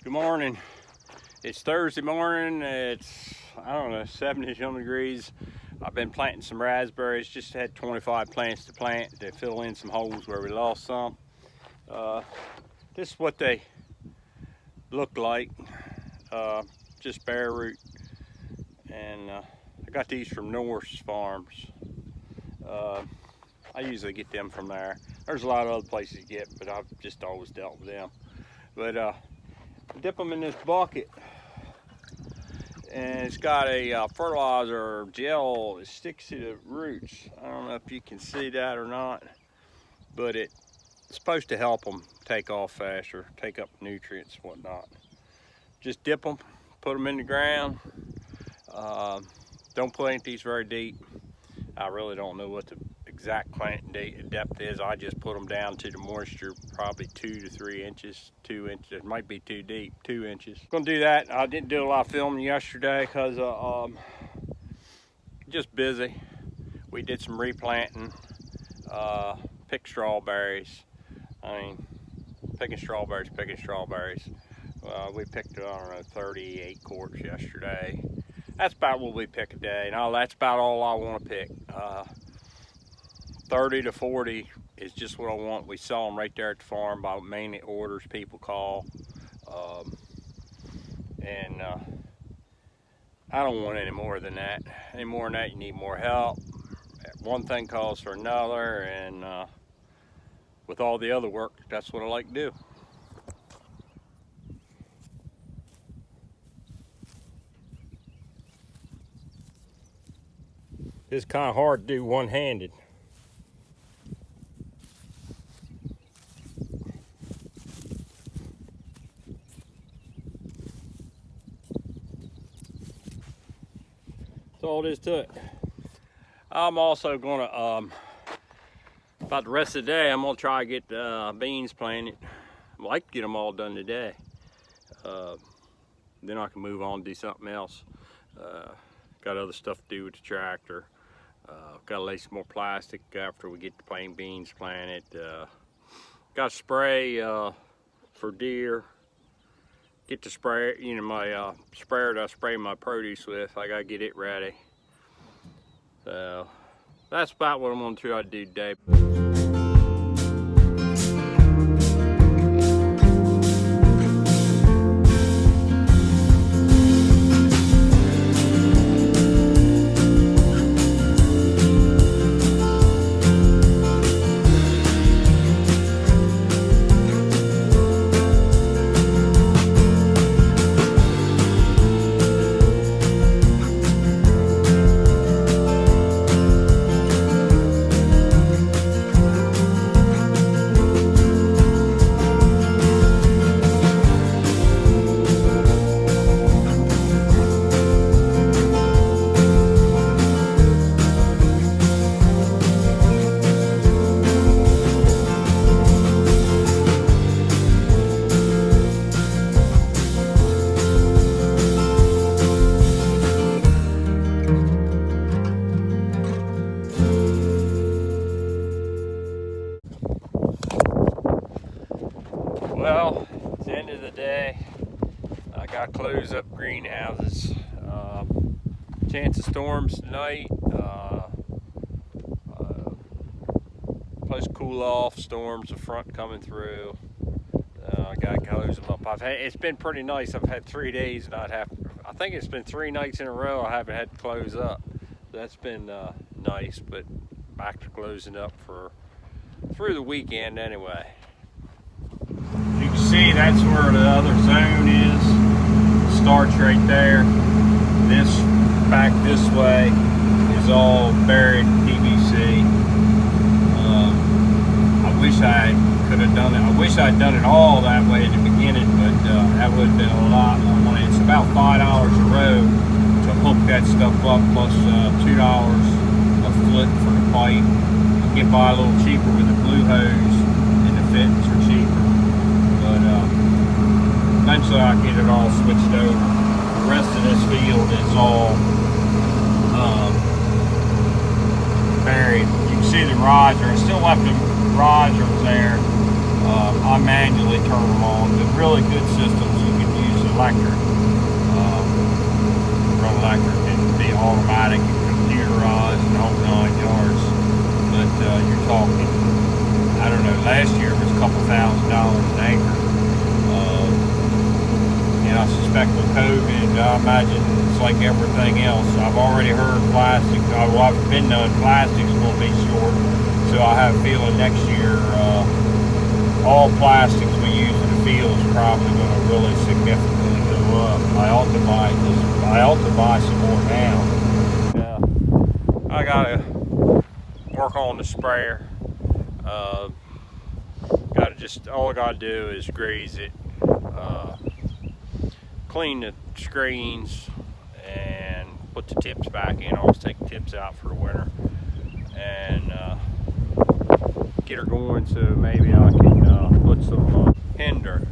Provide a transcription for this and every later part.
Good morning. It's Thursday morning. It's, I don't know, 70-some degrees. I've been planting some raspberries. Just had 25 plants to plant to fill in some holes where we lost some. This is what they look like. Just bare root. And I got these from Norse Farms. I usually get them from there. There's a lot of other places to get, but I've just always dealt with them. But dip them in this bucket, and it's got a fertilizer gel that sticks to the roots. I don't know if you can see that or not, but it's supposed to help them take off faster, take up nutrients and whatnot. Just dip them, put them in the ground. Don't plant these very deep. I really don't know what the exact planting depth is. I just put them down to the moisture, probably 2 to 3 inches, 2 inches. It might be too deep, 2 inches. Gonna do that. I didn't do a lot of filming yesterday because just busy. We did some replanting, picked strawberries. I mean, picking strawberries. We picked, I don't know, 38 quarts yesterday. That's about what we pick a day. No, that's about all I want to pick. 30 to 40 is just what I want. We sell them right there at the farm by mainly orders people call. I don't want any more than that. Any more than that, you need more help. One thing calls for another, and with all the other work, that's what I like to do. It's kind of hard to do one-handed. That's all it is to it. I'm also gonna, about the rest of the day, I'm gonna try to get beans planted. I'd like to get them all done today. Then I can move on and do something else. Got other stuff to do with the tractor. Got to lay some more plastic after we get the plain beans planted. Got to spray for deer. Get the spray, you know, my sprayer that I spray my produce with. I got to get it ready. So that's about what I'm going to try to do today. Well, it's the end of the day. I got to close up greenhouses. Chance of storms tonight. Plus cool off storms, the front coming through. I got to close them up. It's been pretty nice. I've had 3 days, and I think it's been 3 nights in a row I haven't had to close up. That's been nice, but back to closing up through the weekend anyway. You can see that's where the other zone is. Starts right there. This back this way is all buried PVC. I wish I could have done it. I wish I'd done it all that way at the beginning, but that would have been a lot more money. It's about $5 a row to hook that stuff up, plus $2 a foot for the pipe. You get by a little cheaper with the glue hose, and the fittings are cheaper. But eventually I'll get it all switched over. The rest of this field is all buried. You can see the riser. I still left the risers there. I manually turn them on. The really good systems you can electric. Run electric and be automatic and computerized and whole 9 yards. But you're talking, I don't know, last year it was a couple $1,000 an acre. And I suspect with COVID, I imagine it's like everything else. I've already heard plastic, well, I've been knowing plastic's going to be short, so I have a feeling next year all plastics we use in the field is probably going to really significantly go up. I ought to buy some more now. Yeah, I gotta work on the sprayer. All I gotta do is grease it, clean the screens, and put the tips back in. I always take the tips out for the winter, and get her going, so maybe I can put some hinder,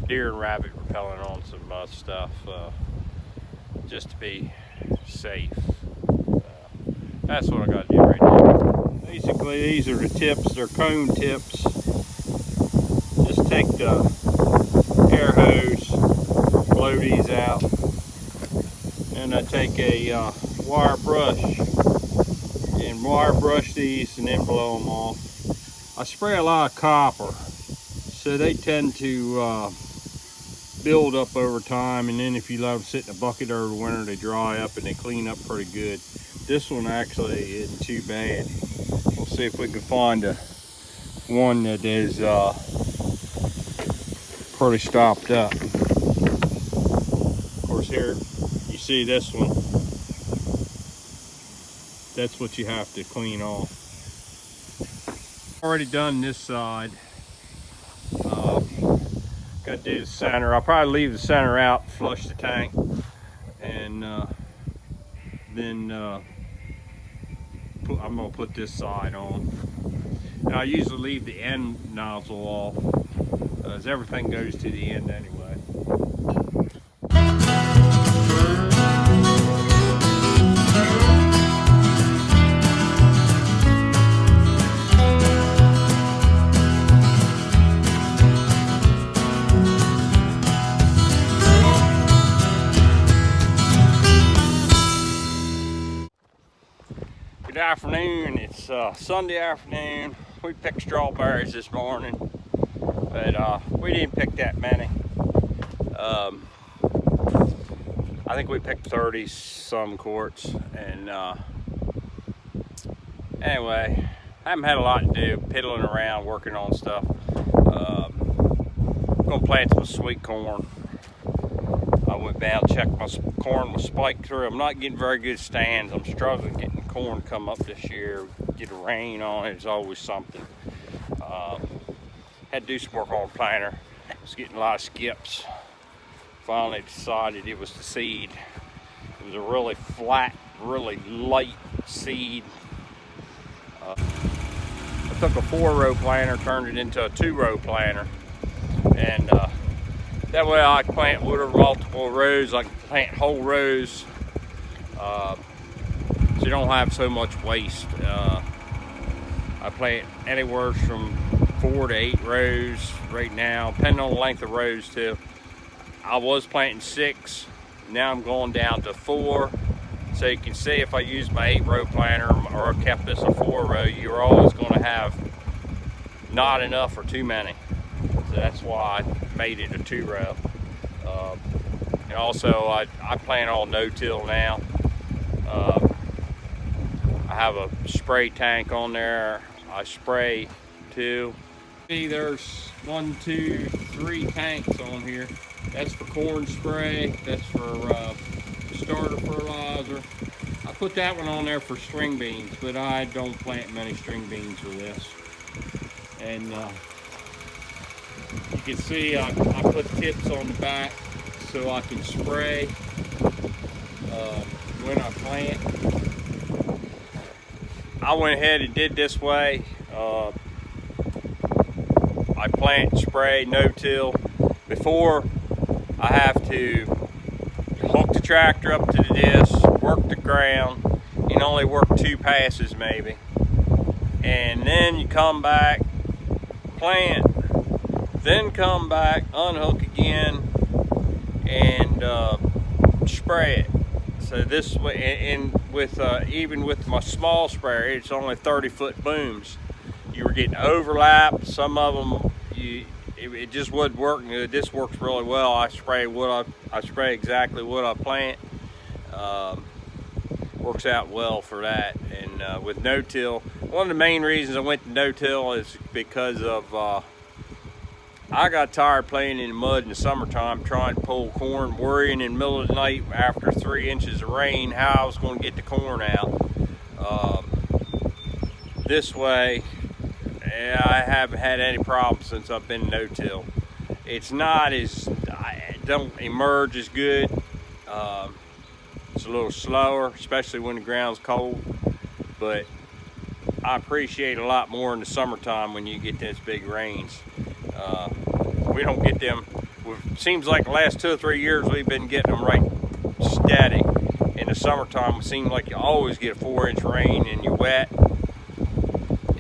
deer and rabbit repellent on some stuff, just to be safe. That's what I got to do right now. Basically, these are the tips. They're cone tips. Just take the air hose, blow these out, and I take a wire brush and wire brush these and then blow them off. I spray a lot of copper, so they tend to build up over time, and then if you let them sit in a bucket over the winter, they dry up and they clean up pretty good. This one actually isn't too bad. We'll see if we can find one that is pretty stopped up. Of course, here you see this one. That's what you have to clean off. Already done this side. Got to do the center. I'll probably leave the center out, flush the tank, and then I'm gonna put this side on. And I usually leave the end nozzle off, as everything goes to the end anyway. Good afternoon. It's Sunday afternoon. We picked strawberries this morning, but we didn't pick that many. I think we picked 30 some quarts, and anyway, I haven't had a lot to do, piddling around, working on stuff. I'm gonna plant some sweet corn. I went down, checked my corn was spiked through. I'm not getting very good stands. I'm struggling getting corn come up this year. Get a rain on it, it's always something. Had to do some work on the planter. Was getting a lot of skips. Finally decided it was the seed. It was a really flat, really light seed. I took a 4-row planter, turned it into a 2-row planter, and that way I can plant whatever multiple rows. I can plant whole rows, so you don't have so much waste. I plant anywhere from 4 to 8 rows right now, depending on the length of rows too. I was planting 6, now I'm going down to 4. So you can see if I use my 8-row planter or kept this a 4-row, you're always going to have not enough or too many. So that's why I made it a 2-row. And also I plant all no-till now. I have a spray tank on there. I spray too. See, there's 1, 2, 3 tanks on here. That's for corn spray. That's for starter fertilizer. I put that one on there for string beans, but I don't plant many string beans with this. And you can see I put tips on the back so I can spray when I plant. I went ahead and did this way. I plant, spray, no-till. Before, I have to hook the tractor up to the disc, work the ground, and only work 2 passes maybe. And then you come back, plant, then come back, unhook again, and spray it. So this way, and with even with my small sprayer, it's only 30-foot booms. You were getting overlap. Some of them, it just wasn't working. This works really well. I spray exactly what I plant. Works out well for that. And with no-till, one of the main reasons I went to no-till is because of I got tired playing in the mud in the summertime, trying to pull corn, worrying in the middle of the night after 3 inches of rain how I was going to get the corn out. This way, I haven't had any problems since I've been no-till. It's not as, it don't emerge as good. It's a little slower, especially when the ground's cold, but I appreciate it a lot more in the summertime when you get these big rains. We don't get them. It seems like the last 2 or 3 years we've been getting them right steady. In the summertime, it seems like you always get a 4-inch rain and you're wet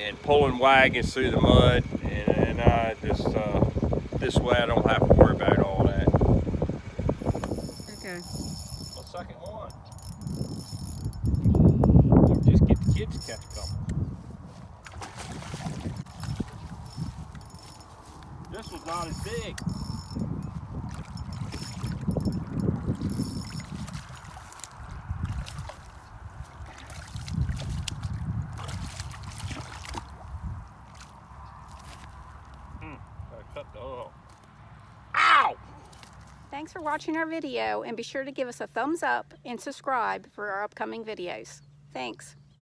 and pulling wagons through the mud. And I just this way I don't have to worry about all that. Okay. The second one. Just get the kids to catch a couple. This was not as big. I cut the oil. Ow! Thanks for watching our video, and be sure to give us a thumbs up and subscribe for our upcoming videos. Thanks.